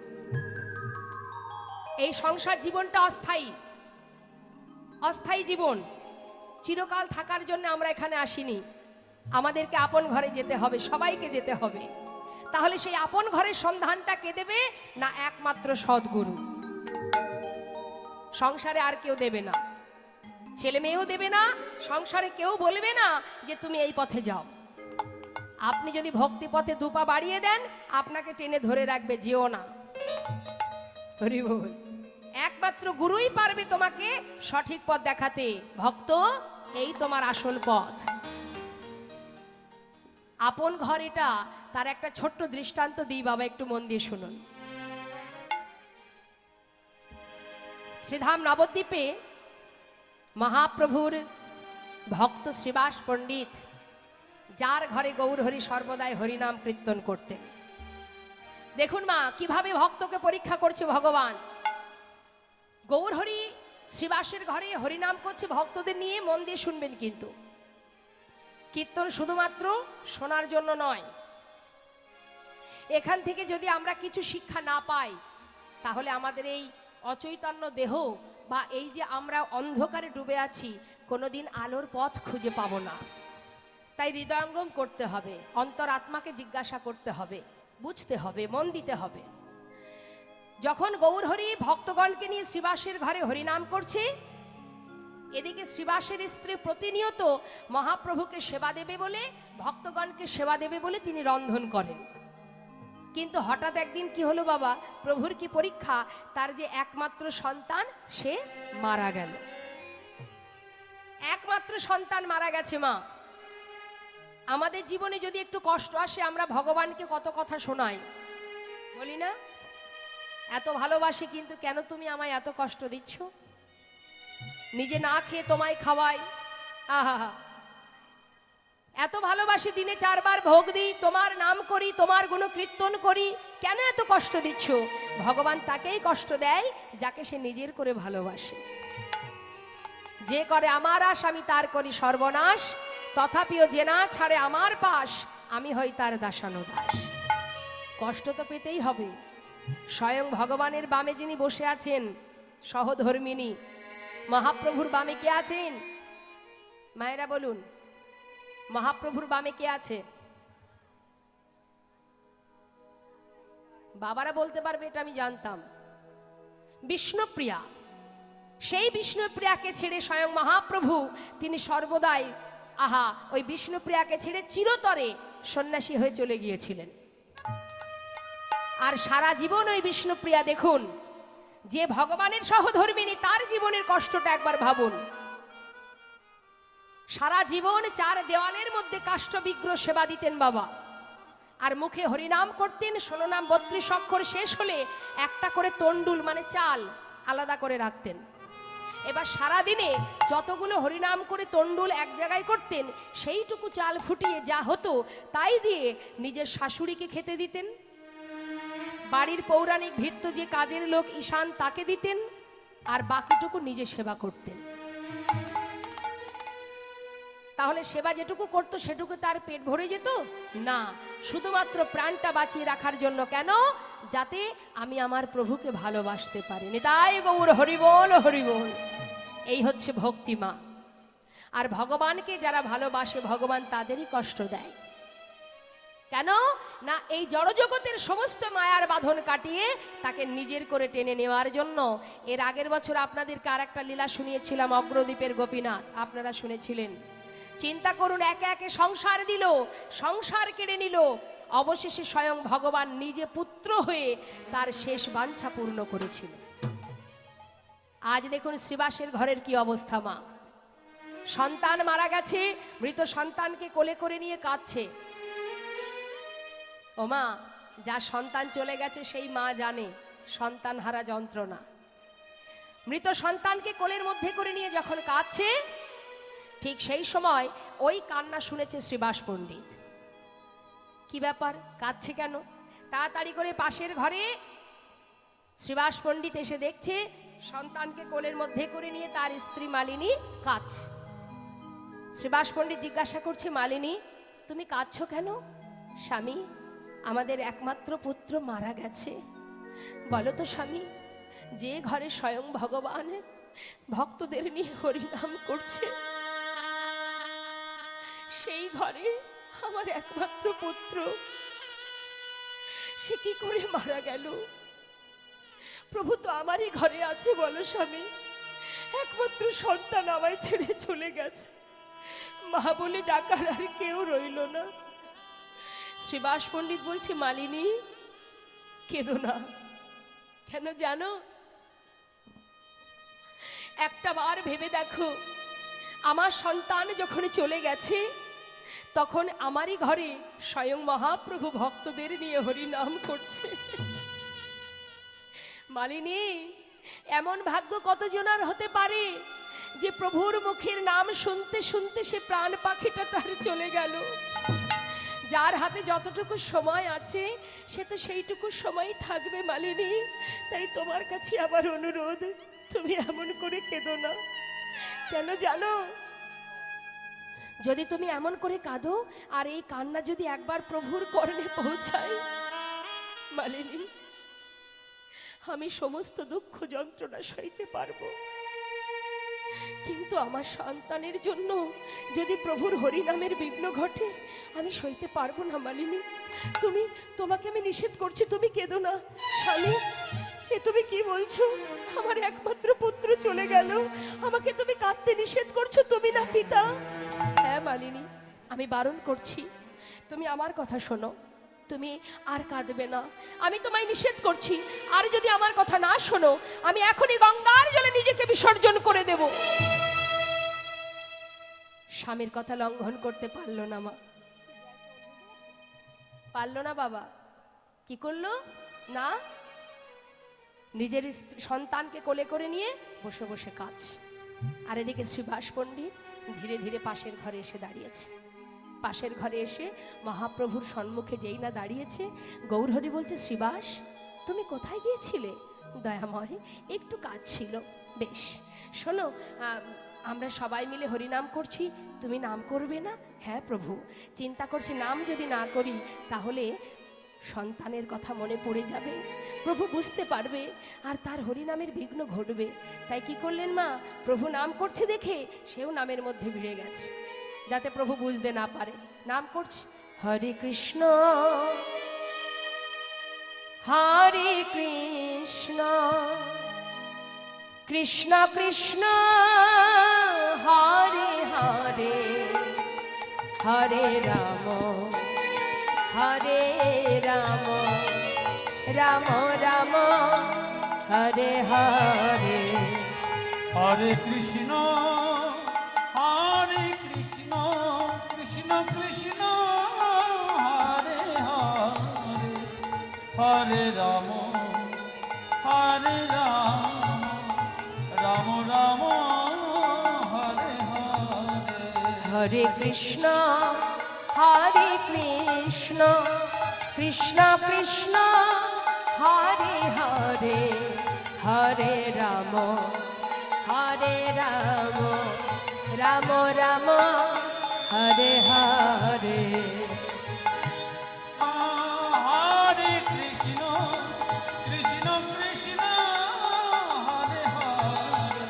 A: এই সংসার জীবনটা অস্থায়ী, অস্থায়ী জীবন। চিরকাল থাকার জন্য আমরা এখানে আসিনি, আমাদেরকে আপন ঘরে যেতে হবে, সবাইকে যেতে হবে। তাহলে সেই আপন ঘরের সন্ধানটা কে দেবে? না একমাত্র সদ্গুরু। সংসারে আর কেউ দেবে না, ছেলে মেয়েও দেবে না, সংসারে কেউ বলবে না যে তুমি এই পথে যাও। আপনি যদি ভক্তি পথে দুপা বাড়িয়ে দেন, আপনাকে টেনে ধরে রাখবে, যেও না। হরি বল। একমাত্র গুরুই পারবে তোমাকে সঠিক পথ দেখাতে। ভক্ত, এই তোমার আসল পথ। আপন ঘর এটা, তার একটা ছোট্ট দৃষ্টান্ত দিই বাবা, একটু মন দিয়ে শুনুন। শ্রীধাম নবদ্বীপে মহাপ্রভুর ভক্ত শ্রীবাস পণ্ডিত, যার ঘরে গৌরহরি সর্বদাই হরিনাম কীর্তন করতেন। দেখুন মা, কিভাবে ভক্তকে পরীক্ষা করছে ভগবান। গৌরহরি শ্রীবাসের ঘরে হরিনাম করছে ভক্তদের নিয়ে, মন দিয়ে শুনবেন কিন্তু। কীর্তন শুধুমাত্র শোনার জন্য নয়। এখান থেকে যদি আমরা কিছু শিক্ষা না পাই, তাহলে আমাদের এই অচৈতন্য দেহ বা এই যে আমরা অন্ধকারে ডুবে আছি, কোনোদিন আলোর পথ খুঁজে পাবো না। তাই হৃদয়ঙ্গম করতে হবে, অন্তরাত্মাকে জিজ্ঞাসা করতে হবে, বুঝতে হবে, মন দিতে হবে। যখন গৌরহরি ভক্তগণকে নিয়ে শ্রীবাসের ঘরে হরিনাম করছে, এদিকে শ্রীবাসের স্ত্রী প্রতিনিয়ত মহাপ্রভুকে সেবা দেবে বলে, ভক্তগণকে সেবা দেবে বলে তিনি রন্ধন করেন। কিন্তু হঠাৎ একদিন কি হলো বাবা, প্রভুর কি পরীক্ষা, তার যে একমাত্র সন্তান সে মারা গেল। একমাত্র সন্তান মারা গেছে। মা, আমাদের জীবনে যদি একটু কষ্ট আসে, আমরা ভগবানকে কত কথা শোনাই, বলি না? এত ভালোবাসি, কিন্তু কেন তুমি আমায় এত কষ্ট দিচ্ছ? নিজে না খেয়ে তোমায় খাওয়াই, আহা, এত ভালোবাসি, দিনে 4 বার ভোগ দিই, তোমার নাম করি, তোমার গুণ কীর্তন করি, কেন এত কষ্ট দিচ্ছ? ভগবান তাকেই কষ্ট দেয় যাকে সে নিজের করে ভালোবাসে। যে করে আমার আশ, আমি তার করি সর্বনাশ, তথাপিও যে না ছাড়ে আমার পাশ, আমি হই তার দাসানুদাস। কষ্ট তো পেতেই হবে। স্বয়ং ভগবানের বামে যিনি বসে আছেন, সহধর্মিনী মহাপ্রভুর বামে কে আছেন? মায়েরা বলুন, মহাপ্রভুর বামে কে আছে? বাবারা বলতে পারবে, এটা আমি জানতাম। বিষ্ণুপ্রিয়া। সেই বিষ্ণুপ্রিয়াকে ছেড়ে স্বয়ং মহাপ্রভু তিনি সর্বদাই, আহা, ওই বিষ্ণুপ্রিয়াকে ছেড়ে চিরতরে সন্ন্যাসী হয়ে চলে গিয়েছিলেন। আর সারা জীবন ওই বিষ্ণুপ্রিয়া, দেখুন, যে ভগবানের সহধর্মিনী, তার জীবনের কষ্টটা একবার ভাবুন। সারা জীবন 4 দেওয়ালের মধ্যে কাষ্ঠ বিগ্রহ সেবা দিতেন বাবা, আর মুখে হরিনাম করতেন। 16 নাম 32 অক্ষর শেষ হলে একটা করে তন্ডুল মানে চাল আলাদা করে রাখতেন। এবার সারাদিনে যতগুলো হরিনাম করে তণ্ডুল এক জায়গায় করতেন, সেইটুকু চাল ফুটিয়ে যা হতো তাই দিয়ে নিজের শাশুড়িকে খেতে দিতেন, বাড়ির পৌরাণিক ভিত্ত যে কাজের লোক ঈশান তাকে দিতেন, আর বাকিটুকু নিজে সেবা করতেন। তাহলে সেবা যেটুকু করতো সেটুকু তার পেট ভরে যেত না, শুধুমাত্র প্রাণটা বাঁচিয়ে রাখার জন্য। কেন? যাতে আমি আমার প্রভুকে ভালোবাসতে পারি। নিতাই গৌর হরিবোল হরিবোল। এই হচ্ছে ভক্তিমা। আর ভগবানকে যারা ভালোবাসে ভগবান তাদেরই কষ্ট দেয়। কেন না? এই জড়জগতের সমস্ত মায়ার বাঁধন কাটিয়ে তাকে নিজের করে টেনে নেওয়ার জন্য। এর আগের বছর আপনাদেরকে আর একটা লীলা শুনিয়েছিলাম, অগ্রদ্বীপের গোপীনাথ, আপনারা শুনেছিলেন। চিন্তা করুন, একে একে সংসার দিল, সংসার কেড়ে নিল, অবশেষে স্বয়ং ভগবান নিজে পুত্র হয়ে তার শেষ বাঞ্ছা পূর্ণ করেছিল। আজ দেখুন শ্রীবাসের ঘরের কি অবস্থা। মা সন্তান মারা গেছে, মৃত সন্তানকে কোলে করে নিয়ে কাঁদছে। ও মা, যার সন্তান চলে গেছে সেই মা জানে সন্তান হারা যন্ত্রণা। মৃত সন্তানকে কোলের মধ্যে করে নিয়ে যখন কাঁদছে, ঠিক সেই সময় ওই কান্না শুনেছে শ্রীবাস পণ্ডিত। কি ব্যাপার, কাঁদছে কেন? তাড়াতাড়ি করে পাশের ঘরে শ্রীবাস পণ্ডিত এসে দেখছে সন্তানকে কোলের মধ্যে করে নিয়ে তার স্ত্রী মালিনী কাঁদছে। শ্রীবাস পণ্ডিত জিজ্ঞাসা করছে, মালিনী তুমি কাঁদছো কেন? স্বামী, আমাদের একমাত্র পুত্র মারা গেছে। বলো তো স্বামী, যে ঘরে স্বয়ং ভগবান ভক্তদের নিয়ে হরিনাম করছে, সেই ঘরে আমার একমাত্র পুত্র, সে কি করে মারা গেল? প্রভু তো আমারই ঘরে আছে। বলো স্বামী, একমাত্র সন্তান আমায় ছেড়ে চলে গেছে, মা বলে ডাকার আর কেউ রইল না। শ্রীবাস পণ্ডিত বলছে, মালিনী কেঁদো না। কেন জানো? একটা বার ভেবে দেখো, আমার সন্তান যখন চলে গেছে তখন আমারই ঘরে স্বয়ং মহাপ্রভু ভক্তদের নিয়ে হরিনাম করছে। মালিনী, এমন ভাগ্য কতজনার হতে পারে যে প্রভুর মুখের নাম শুনতে শুনতে সে প্রাণ পাখিটা তার চলে গেল। যার হাতে যতটুকু সময় আছে সে তো সেইটুকু সময়ই থাকবে মালিনী। তাই তোমার কাছে আমার অনুরোধ, তুমি এমন করে কেঁদো না। কেন জানো? যদি তুমি এমন করে কাঁদো আর এই কান্না যদি একবার প্রভুর কর্ণে পৌঁছায়, মালিনী আমি সমস্ত দুঃখ যন্ত্রণা সইতে পারবো, কিন্তু আমার সন্তানের জন্য যদি প্রভুর হরিনামের বিঘ্ন ঘটে আমি সইতে পারবো না। মালিনী তোমাকে আমি নিষেধ করছি, তুমি কেঁদো না। স্বামী, এ তুমি কি বলছো? আমার একমাত্র পুত্র চলে গেল, আমাকে তুমি কাঁদতে নিষেধ করছো, তুমি না পিতা? হ্যাঁ মালিনী, আমি বারণ করছি, তুমি আমার কথা শোনো, তুমি আর কাঁদবে না, আমি তোমায় নিষেধ করছি। আর যদি আমার কথা না শোনো, আমি এখনই গঙ্গার জলে নিজেকে বিসর্জন করে দেব। স্বামীর কথা লঙ্ঘন করতে পারলো না মা, পারলো না বাবা। কি করলো না? নিজের সন্তানকে কোলে করে নিয়ে বসে বসে কাঁদছে। আর এদিকে শ্রীবাস পণ্ডিত ধীরে ধীরে পাশের ঘরে এসে দাঁড়িয়েছে। পাশের ঘরে এসে মহাপ্রভুর সম্মুখে যেই না দাঁড়িয়েছে, গৌরহরি বলছে, শ্রীবাস তুমি কোথায় গিয়েছিলে? দয়াময়, একটু কাজ ছিল। বেশ, শোনো, আমরা সবাই মিলে হরিনাম করছি, তুমি নাম করবে না? হ্যাঁ প্রভু, চিন্তা করছি নাম যদি না করি তাহলে সন্তানের কথা মনে পড়ে যাবে, প্রভু বুঝতে পারবে আর তার হরিনামের বিঘ্ন ঘটবে। তাই কি করলেন মা, প্রভু নাম করছে দেখে সেও নামের মধ্যে ভিড়ে গেছে, যাতে প্রভু বুঝতে না পারে। নাম করছে, হরে কৃষ্ণ হরে কৃষ্ণ কৃষ্ণ কৃষ্ণ হরে হরে হরে রাম হরে রাম রাম রাম হরে হরে।
C: হরে কৃষ্ণ কৃষ্ণ কৃষ্ণ হরে হরে হরে রাম রাম রাম
A: হরে কৃষ্ণ হরে কৃষ্ণ কৃষ্ণ কৃষ্ণ হরে হরে হরে রাম রাম রাম হরে হরে
C: হরে কৃষ্ণ কৃষ্ণ কৃষ্ণ হরে হরে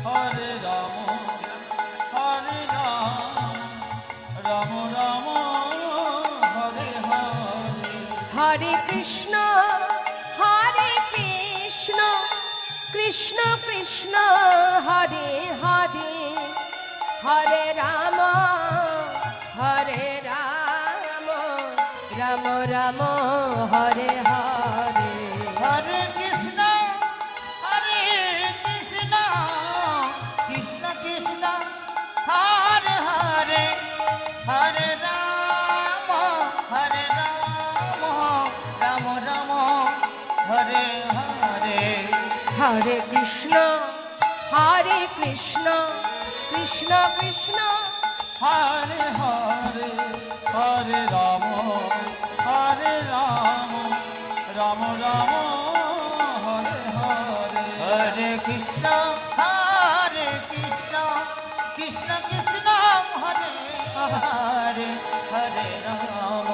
C: হরে রাম রাম রাম হরে হরে
A: হরে কৃষ্ণ হরে কৃষ্ণ কৃষ্ণ কৃষ্ণ হরে হরে হরে রাম রাম রাম হরে হরে
B: হরে কৃষ্ণ কৃষ্ণ কৃষ্ণ হরে হরে হরে রাম রাম রাম হরে হরে
A: হরে কৃষ্ণ হরে কৃষ্ণ কৃষ্ণ কৃষ্ণ
C: হরে হরে হরে রাম রাম রাম হরে হরে
B: হরে কৃষ্ণ কৃষ্ণ কৃষ্ণ হরে হরে হরে রাম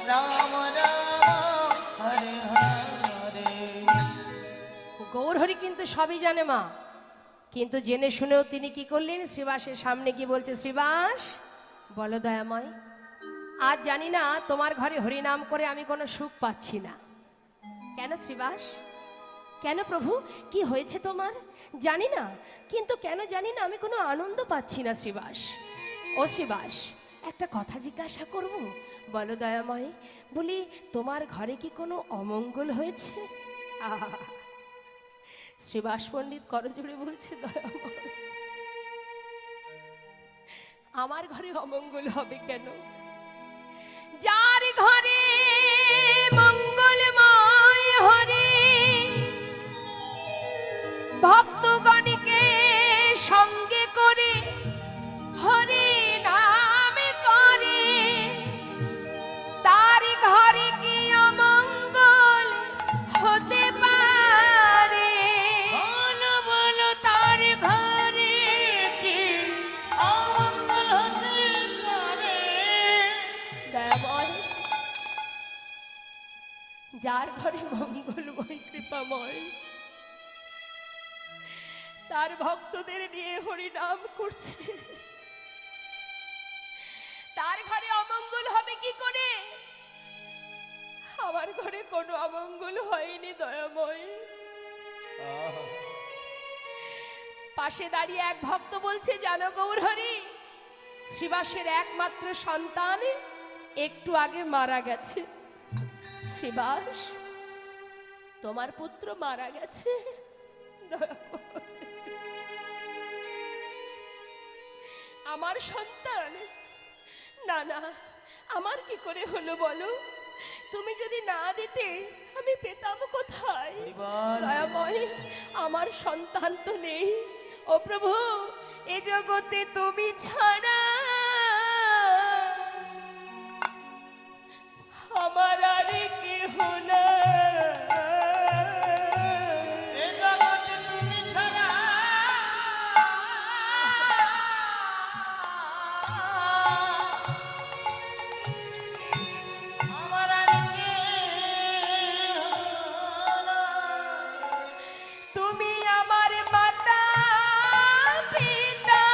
B: রাম হরে হরে
A: গৌরহরি কিন্তু সবই জানে মা, কিন্তু জেনে শুনেও তিনি কি করলেন, শ্রীবাসের সামনে গিয়ে বলছে, শ্রীবাস বলো দয়াময়, আজ জানি না তোমার ঘরে হরিনাম করে আমি কোনো সুখ পাচ্ছি না। কেন শ্রীবাস, কেন প্রভু, কি হয়েছে তোমার? জানি না, কিন্তু কেন জানি না আমি কোনো আনন্দ পাচ্ছি না শ্রীবাস। ও শ্রীবাস, একটা কথা জিজ্ঞাসা করব, বলো দয়াময়, বলি তোমার ঘরে কি কোনো অমঙ্গল হয়েছে? আহা, শ্রীবাস পণ্ডিত করজোড়ে বলছে, দয়াময় আমার ঘরে অমঙ্গল হবে কেন? যার ঘরে মঙ্গলময় হরে ভক্তগণকে সঙ্গে করে হরে নাম করে, তার ঘরে কি অমঙ্গল হতে পারে?
B: বলো তার ঘরে কি অমঙ্গল হতে পারে?
A: দয়াময়, যার ঘরে মঙ্গলময় কৃপাময় তার ভক্তদের নিয়ে হরি নাম করছে, তার ঘরে অমঙ্গল হবে কি করে? আমার ঘরে কোনো অমঙ্গল হয়নি দয়াময়। পাশে দাঁড়িয়ে এক ভক্ত বলছে, জানো গৌরহরি, শ্রীবাসের একমাত্র সন্তান একটু আগে মারা গেছে। শ্রীবাস, তোমার পুত্র মারা গেছে? আমার সন্তান? না না, আমার কি করে হলো বলো? তুমি যদি না দিতে আমি পেতাম কোথায়? দয়াময়, আমার সন্তান তো নেই। ও প্রভু, এ জগতে তুমি ছাড়া আমার আর কেহ না।
B: এ জগতে তুমি ছাড়া আমার আর কেহ না।
A: তুমি আমার মাতা পিতা,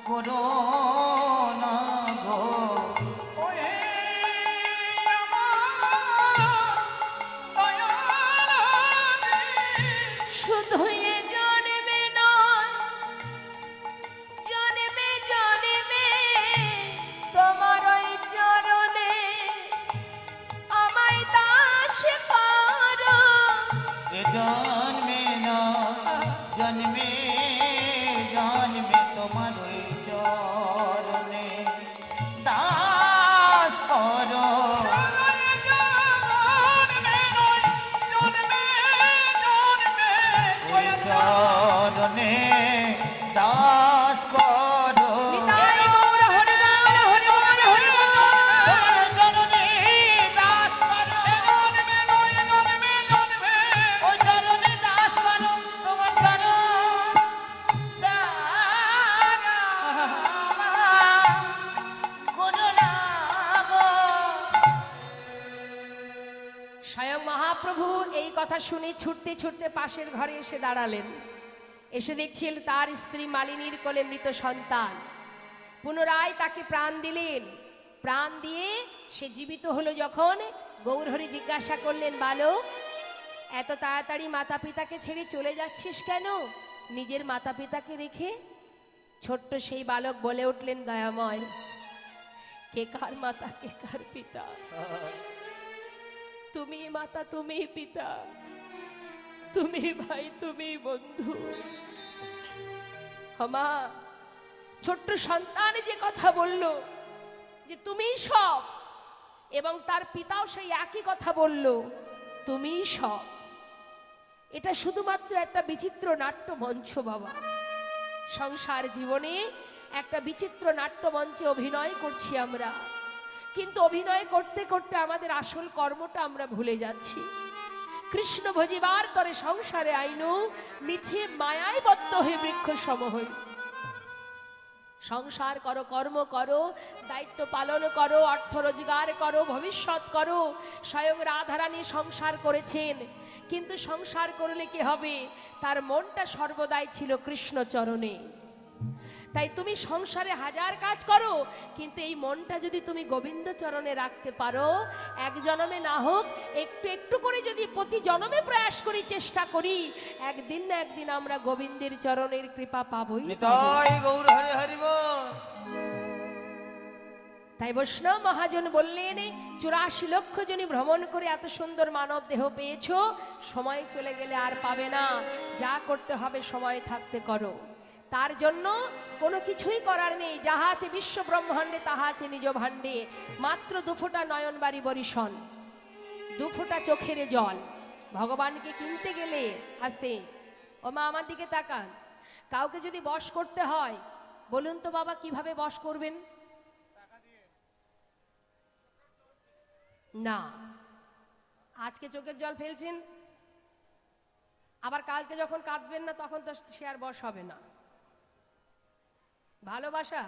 B: করো না গো।
C: ওহে আমার দয়ালারে,
A: শুধু এ জন্মে নয়, জন্মে জন্মে তোমার ওই চরণে আমায় দাস করো।
B: এ জন্মে না জন্মে জন্মে তোমার ওই চরণে দাস করো। ওই চরণে দাস করো।
A: নিতাই গৌর হরি বল, হরি বল, হরি বল।
B: তোমার চরণে দাস করো। ওই চরণে দাস করো। তোমার চরণ ছাড়া কোনো না গো।
A: স্বয়ং মহাপ্রভু এই কথা শুনে ছুটতে ছুটতে পাশের ঘরে এসে দাঁড়ালেন। এসে দেখছেন তার স্ত্রী মালিনীর কোলে মৃত সন্তান। পুনরায় তাকে প্রাণ দিলেন। প্রাণ দিয়ে সে জীবিত হলো যখন গৌরহরি জিজ্ঞাসা করলেন, বালক, এত তাড়াতাড়ি মাতা পিতাকে ছেড়ে চলে যাচ্ছিস কেন, নিজের মাতা পিতাকে রেখে? ছোট্ট সেই বালক বলে উঠলেন, দয়াময়, কে কার মাতা কে কার পিতা, তুমি মাতা তুমি পিতা, তুমি ভাই তুমি বন্ধু। মা, ছোট্ট সন্তান যে কথা বলল যে তুমি সব, এবং তার পিতাও সেই একই কথা বলল, তুমি সব। এটা শুধুমাত্র একটা বিচিত্র নাট্য মঞ্চ বাবা। সংসার জীবনে একটা বিচিত্র নাট্য মঞ্চে অভিনয় করছি আমরা, কিন্তু অভিনয় করতে করতে আমাদের আসল কর্মটা আমরা ভুলে যাচ্ছি। কৃষ্ণ ভজিবার তরে সংসারে আইনু, মিছে মায়ায় বদ্ধ হয়ে বৃক্ষ সম হই। সংসার করো, কর্ম করো, দায়িত্ব পালন করো, অর্থ রোজগার করো, ভবিষ্যৎ করো। স্বয়ং রাধারানী সংসার করেছেন, কিন্তু সংসার করলে কি হবে? তার মনটা সর্বদাই ছিল কৃষ্ণ চরণে। তাই তুমি সংসারে হাজার কাজ করো, কিন্তু এই মনটা যদি তুমি গোবিন্দ চরণে রাখতে পারো, এক জনমে না হোক একটু একটু করে যদি প্রতি জনমে প্রয়াস করি, চেষ্টা করি, একদিন না একদিন আমরা গোবিন্দের চরণের কৃপা পাবই।
B: নিতাই গৌর হরি হরি বল।
A: তাই বৈষ্ণব মহাজন বললেন, 84 লক্ষ জনই ভ্রমণ করে এত সুন্দর মানব দেহ পেয়েছো, সময় চলে গেলে আর পাবে না। যা করতে হবে সময় থাকতে করো। তার জন্য কোনো কিছুই করার নেই। যাহা আছে বিশ্ব ব্রহ্মাণ্ডে তাহা আছে নিজ ভাণ্ডে। মাত্র 2 ফোঁটা নয়নবাড়ি বরিশন, 2 ফোঁটা চোখের জল। ভগবানকে কিনতে গেলে আসতে, ও মা আমার দিকে তাকান, কাউকে যদি বশ করতে হয়, বলুন তো বাবা কিভাবে বশ করবেন? না, আজকে চোখের জল ফেলছেন, আবার কালকে যখন কাঁদবেন না তখন তো সে আর বশ হবে না। ভালোবাসা,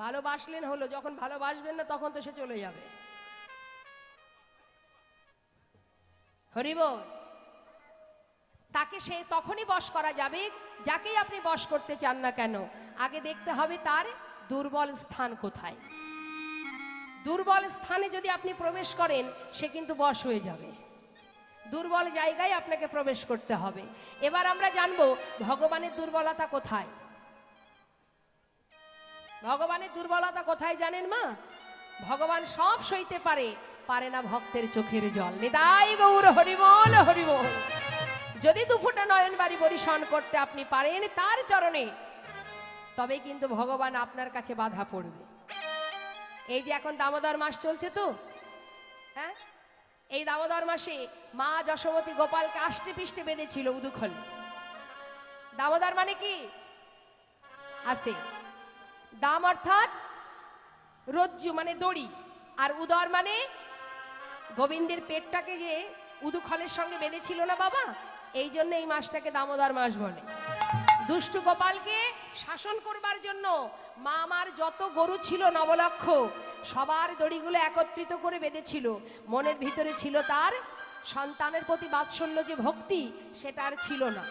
A: ভালোবাসলেন হলো, যখন ভালোবাসবেন না তখন তো সে চলে যাবে। হরিবল। তাকে সে তখনই বশ করা যাবে, যাকেই আপনি বশ করতে চান না কেন, আগে দেখতে হবে তার দুর্বল স্থান কোথায়। দুর্বল স্থানে যদি আপনি প্রবেশ করেন, সে কিন্তু বশ হয়ে যাবে। দুর্বল জায়গায় আপনাকে প্রবেশ করতে হবে। এবার আমরা জানবো ভগবানের দুর্বলতা কোথায়। ভগবানের দুর্বলতা কোথায় জানেন মা? ভগবান সব সইতে পারে, পারে না ভক্তের চোখের জল। নিতাই গৌর হরিবল হরিবল। যদি 2 ফোঁটা নয়নবাড়ি বরিশন করতে আপনি পারেন তার চরণে, তবে কিন্তু ভগবান আপনার কাছে বাধা পড়বে। এই যে এখন দামোদর মাস চলছে তো, হ্যাঁ, এই দামোদর মাসে মা যশোমতী গোপালকে আষ্টে পিষ্টে বেঁধেছিল উদুখলে। দামোদর মানে কি? আস্তে, দাম অর্থাৎ রজ্জু মানে দড়ি, আর উদর মানে গোবিন্দের পেটটাকে যে উদুখলের সঙ্গে বেঁধেছিল না বাবা, এই জন্য এই মাসটাকে দামোদর মাস বলে। দুষ্টু গোপালকে শাসন করবার জন্য মা আমার যত গরু ছিল 9 লক্ষ, সবার দড়িগুলো একত্রিত করে বেঁধেছিল। মনের ভিতরে ছিল তার সন্তানের প্রতি বাৎসল্য যে ভক্তি, সেটা আর ছিল না।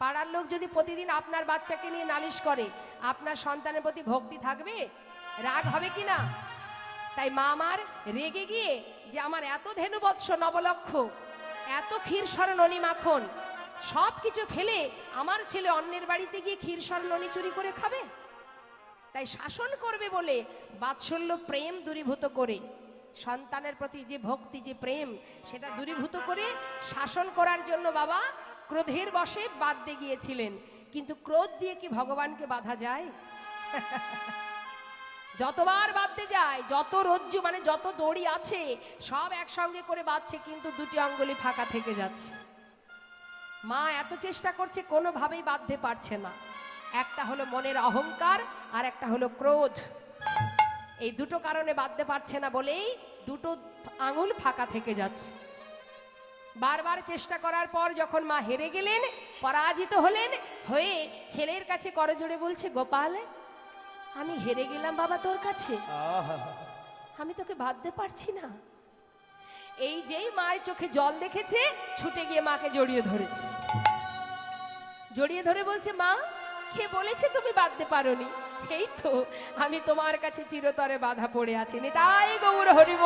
A: পাড়ার লোক যদি প্রতিদিন আপনার বাচ্চাকে নিয়ে নালিশ করে, আপনার সন্তানের প্রতি ভক্তি থাকবে? রাগ হবে কি না? তাই মা আমার রেগে গিয়ে যে আমার এত ধেনুবৎস নবলক্ষ, এত ক্ষীরসর ননি মাখন সব কিছু ফেলে আমার ছেলে অন্যের বাড়িতে গিয়ে ক্ষীরসর ননি চুরি করে খাবে, তাই শাসন করবে বলে বাৎসল্য প্রেম দূরীভূত করে, সন্তানের প্রতি যে ভক্তি যে প্রেম সেটা দূরীভূত করে শাসন করার জন্য বাবা ক্রোধের বশে বাঁধতে গিয়েছিলেন। কিন্তু ক্রোধ দিয়ে কি ভগবানকে বাঁধা যায়? যতবার বাঁধতে যায়, যত রজ্জু মানে যত দড়ি আছে সব একসঙ্গে করে বাঁধছে, কিন্তু দুটি অঙ্গুলি ফাঁকা থেকে যাচ্ছে। মা এত চেষ্টা করছে, কোনোভাবেই বাঁধতে পারছে না। একটা হলো মনের অহংকার, আর একটা হলো ক্রোধ। এই দুটো কারণে বাঁধতে পারছে না বলেই দুটো আঙুল ফাঁকা থেকে যাচ্ছে। বারবার চেষ্টা করার পর যখন মা হেরে গেলেন, পরাজিত হলেন, হয়ে ছেলের কাছে করজোড়ে বলছে, গোপাল আমি হেরে গেলাম বাবা তোর কাছে, আমি তোকে বাঁধতে পারছি না। এই যেই মায়ের চোখে জল দেখেছে, ছুটে গিয়ে মাকে জড়িয়ে ধরেছে। জড়িয়ে ধরে বলছে, মা কে বলেছে তুমি বাঁধতে পারোনি? এই তো আমি তোমার কাছে চিরতরে বাধা পড়ে আছি। নিতাই গৌর হরিব।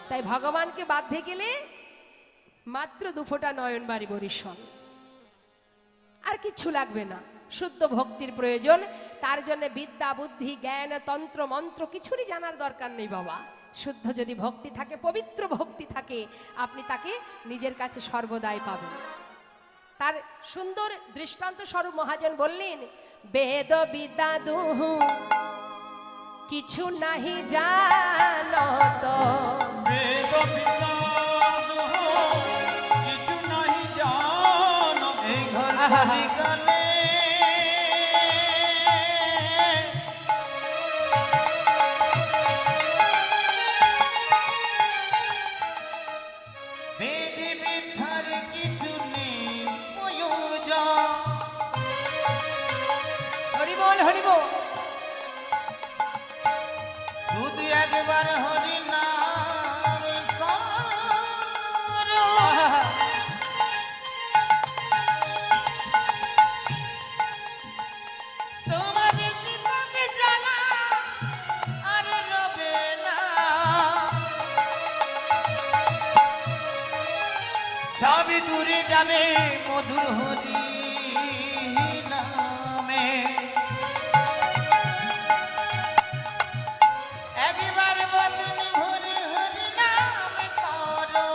A: তাই ভগবানকে বাঁধতে গেলে মাত্র দুফোঁটা নয়ন বাড়ি বরিশন, আর কিচ্ছু লাগবে না। শুদ্ধ ভক্তির প্রয়োজন। তার জন্য বিদ্যা বুদ্ধি জ্ঞান তন্ত্র মন্ত্র কিছুরই জানার দরকার নেই বাবা। শুদ্ধ যদি ভক্তি থাকে, পবিত্র ভক্তি থাকে, আপনি তাকে নিজের কাছে সর্বদাই পাবেন। তার সুন্দর দৃষ্টান্ত স্বরূপ মহাজন বললেন, বেদ বিদ্যা দুহু কিছু নাহি জানত,
C: বেদ বিদ্যা দুহু কিছু নাহি জানত।
B: এই ঘর কলিকালে বেদি বিদ্যার কিছু নেই প্রয়োজন।
A: হরিবল হরিবল।
B: শুধু একবার হরি নাম করো, তোমার জীবনে জানা আর রবে না। সবই দূরে যাবে মধুর হরি নামে। একবার বদন ভরে হরি নাম করো,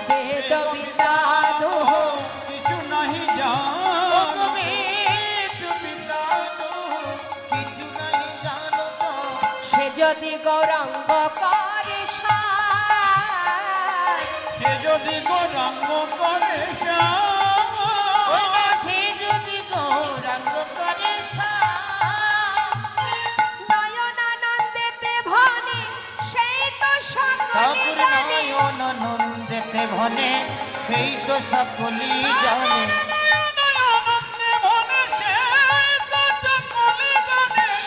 A: বেদ বিদ্যা দুহু
C: কিছু নাহি
B: ও
C: জানত।
B: তুমি বিদ্যা দুহু কিছু নাই জানো তো।
A: সে যদি গৌরাঙ্গ করে সার,
C: সে যদি গৌরাঙ্গ করে
B: ওই নাথে যদি গৌরাঙ্গ করে
A: নয়নানন্দেতে ভনে সেই তো সকলে
B: ঠাকুর
A: জানে।
B: নয়ন নন্দেতে ভনে সেই তো সকলেই জানে।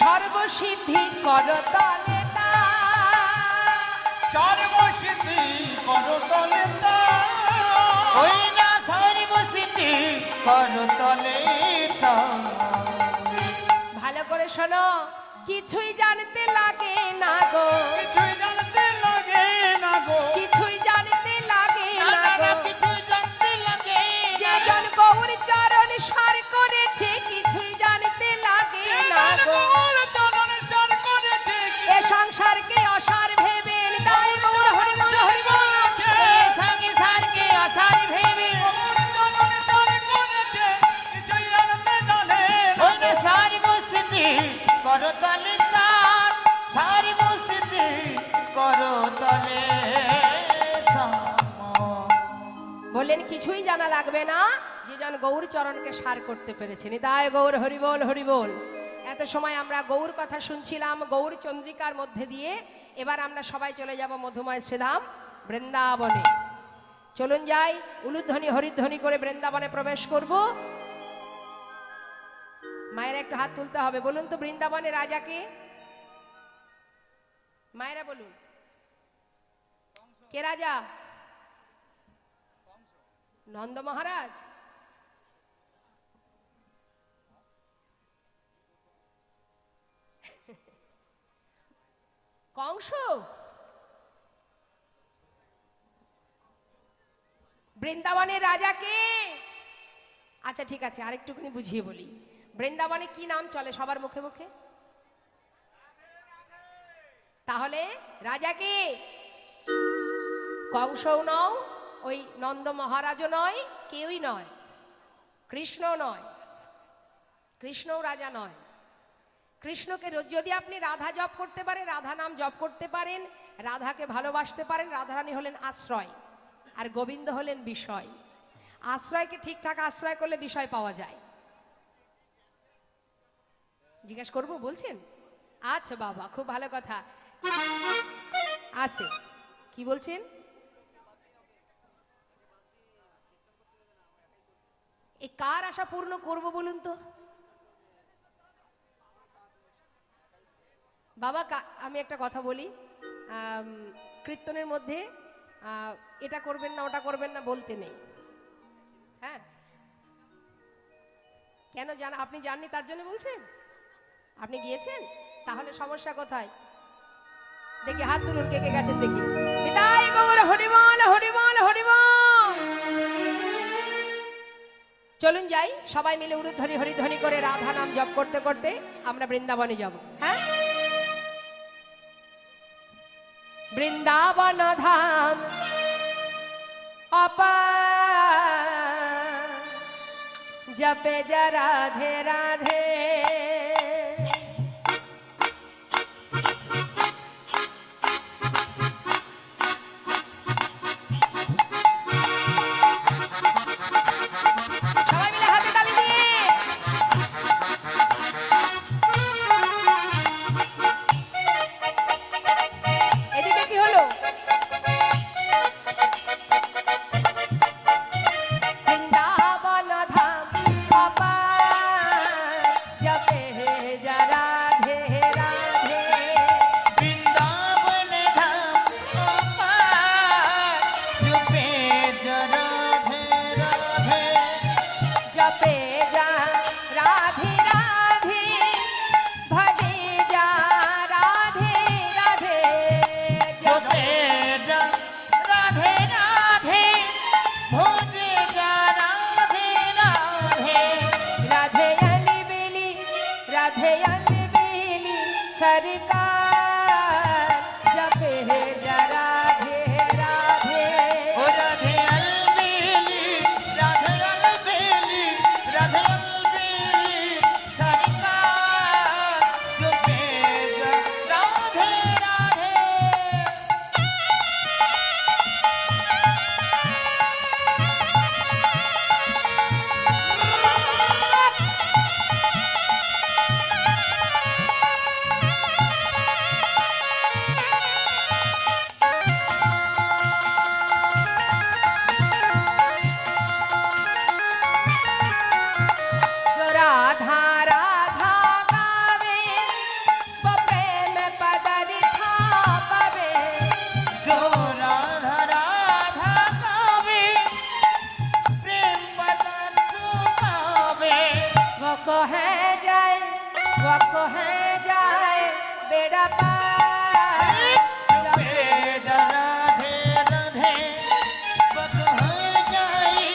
A: সর্বসিদ্ধি কর তলে
C: সর্বসিদ্ধি করতলে
B: ওই না সর্বসিদ্ধি করতলে
A: ভালো করে শোনো, কিছুই জানতে লাগে না গো,
C: কিছুই জানতে লাগে না গো।
A: কিছুই জানতে লাগে
B: না
A: না
B: না না
A: গো।
B: কিছু জানতে লাগে
A: যে জন গৌর চরণ সার করেছে, কিছুই জানতে লাগে না গো। এ সংসারকে অসার ভেবে তাই গৌর হরিবল হরিবল।
B: সঙ্গে সারকে আসার ভেবে ওই না সর্বসিদ্ধি করতলে তার সর্বসিদ্ধি করতলে
A: বললেন কিছুই জানা লাগবে না, যে জন গৌর চরণকে সার করতে পেরেছে। নিতাই গৌর হরিবল হরিবল। এত সময় আমরা গৌর কথা শুনছিলাম গৌর চন্দ্রিকার মধ্যে দিয়ে। এবার আমরা সবাই চলে যাব মধুময় শ্রীধাম বৃন্দাবনে। চলুন যাই, উলুধ্বনি হরিধ্বনি করে বৃন্দাবনে প্রবেশ করব। মায়েরা একটু হাত তুলতে হবে। বলুন তো বৃন্দাবনের রাজাকে? মায়েরা বলুন, কে রাজা? নন্দ মহারাজ, কংস, বৃন্দাবনের রাজা কে? আচ্ছা ঠিক আছে, আরেকটুখানি বুঝিয়ে বলি। বৃন্দাবনে কি নাম চলে সবার মুখে মুখে? তাহলে রাজা কে? কংসও নও, ওই নন্দ মহারাজও নয়, কেউই নয়, কৃষ্ণও নয়, কৃষ্ণও রাজা নয়। কৃষ্ণকে যদি আপনি রাধা জপ করতে পারেন, রাধা নাম জপ করতে পারেন, রাধাকে ভালোবাসতে পারেন, রাধারানী হলেন আশ্রয়, আর গোবিন্দ হলেন বিষয়। আশ্রয়কে ঠিকঠাক আশ্রয় করলে বিষয় পাওয়া যায়। জিজ্ঞাসা করবো বলছেন? আচ্ছা বাবা, খুব ভালো কথা। আস্তে, কি বলছেন? এই কার আশা পূর্ণ করব বলুন তো বাবা? আমি একটা কথা বলি, কীর্তনের মধ্যে এটা করবেন না ওটা করবেন না বলতে নেই, হ্যাঁ? কেন আপনি জাননি তার জন্য বলছেন? আপনি গিয়েছেন? তাহলে সমস্যা কোথায়? দেখি হাত তুলুন, কে কে গেছেন দেখি। বিদায় গৌর হরিবল হরিবল হরিবল। চলুন যাই, সবাই মিলে উরুধ্বনি হরিধ্বনি করে রাধা নাম জপ করতে করতে আমরা বৃন্দাবনে যাব। হ্যাঁ, বৃন্দাবন ধাম অপার, জপে যা রাধে রাধে। सरकार जपे जा राधे राधे।
B: ओ राधे अलबेली, राधे अलबेली, राधे अलबेली, सरकार जपे जा राधे राधे।
A: वको है जाए बेड़ा पार
B: जपे जा राधे राधे, वको है जाए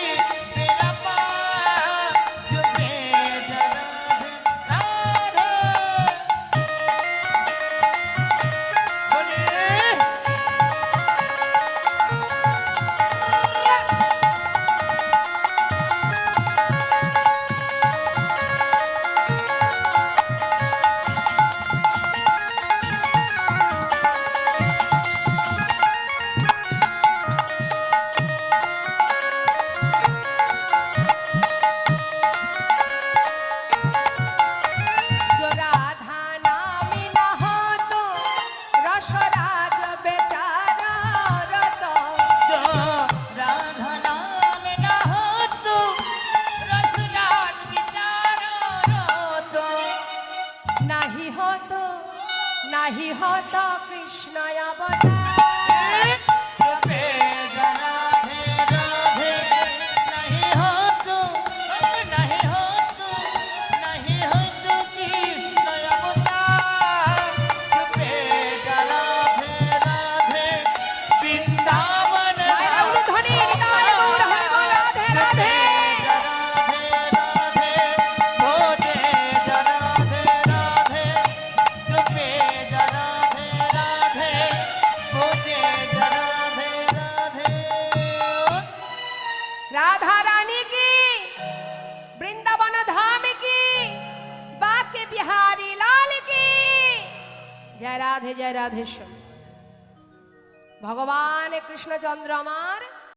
B: बेड़ा पार, जपे जा राधे राधे। बोलिए
A: नहीं होता कृष्ण अवतार।
B: जपे जा राधे राधे,
A: জয় রাধেশ্বর। ভগবান কৃষ্ণচন্দ্র আমার